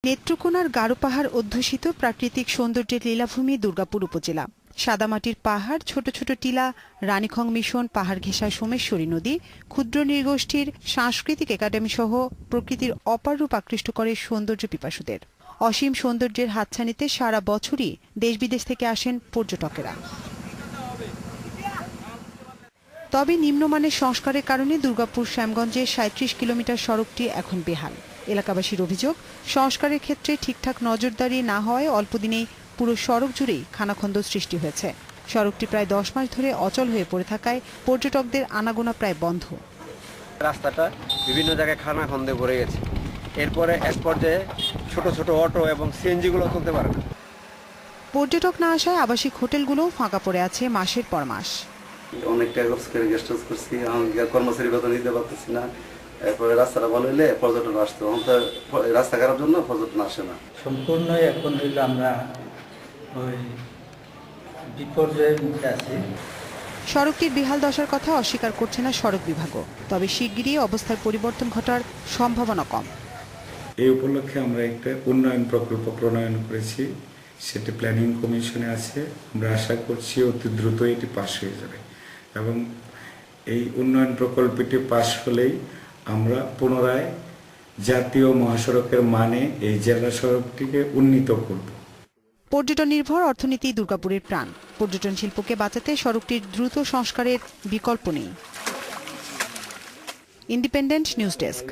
নেত্রকোনার গারো পাহাড় অধ্যুষিত প্রাকৃতিক সৌন্দর্যের লীলাভূমি দুর্গাপুর উপজেলা। সাদামাটির পাহাড়, ছোট ছোট টিলা, রানীখং মিশন, পাহাড় ঘেঁষা সোমেশ্বরী নদী, ক্ষুদ্র নৃগোষ্ঠীর সাংস্কৃতিক একাডেমি সহ প্রকৃতির অপার রূপ আকৃষ্ট করে সৌন্দর্য পিপাসুদের। অসীম সৌন্দর্যের হাতছানিতে সারা বছরই দেশ বিদেশ থেকে আসেন পর্যটকেরা। তবে নিম্নমানের সংস্কারের কারণে দুর্গাপুর শ্যামগঞ্জের ৩৭ কিলোমিটার সড়কটি এখন বেহাল। এলাকাবাসীর অভিযোগ, সংস্কারের ক্ষেত্রে ঠিকঠাক নজরদারি না হওয়ায় অল্পদিনেই পুরো সড়ক জুড়েই খানাখন্দ সৃষ্টি হয়েছে। সড়কটি প্রায় ১০ মাস ধরে অচল হয়ে পড়ে থাকায় পর্যটকদের আনাগোনা প্রায় বন্ধ। রাস্তাটা বিভিন্ন জায়গায় খানাখন্দে ভরে গেছে। এরপরে এক পর্যায়ে ছোট ছোট অটো এবং সিএনজিগুলো চলতে পারে না। পর্যটক না আসায় আবাসিক হোটেলগুলোও ফাঁকা পড়ে আছে মাসের পর মাস। অনেক টাকা খরচ করে গেস্ট হাউস করছি, কর্মচারী বেতন দিতে পারতেছি না। এরপরে রাস্তাটা ভালো হলে পর্যটন আসতো, রাস্তা খারাপ জন্য পর্যটন আসে না। সম্পূর্ণই এখন হইলে আমরা ওই বিপর্যয়ের মুখে আছি। সড়কটির বেহাল দশার কথা অস্বীকার করছে না সড়ক বিভাগও, তবে শিগগিরই অবস্থার পরিবর্তন ঘটার সম্ভাবনা কম। এই উপলক্ষে আমরা একটা উন্নয়ন প্রকল্প প্রণয়ন করেছি, সেটি প্ল্যানিং কমিশনে আছে। আমরা আশা করছি অতি দ্রুত এটি পাশ হয়ে যাবে এবং এই উন্নয়ন প্রকল্পটি পাশ হলেই আমরা পুনরায় জাতীয় মহাসড়কের মানে এই জেলা সড়কটিকে উন্নীত করব। পর্যটন নির্ভর অর্থনীতি দুর্গাপুরের প্রাণ। পর্যটন শিল্পকে বাঁচাতে সড়কটির দ্রুত সংস্কারের বিকল্প নেই। Independent news desk.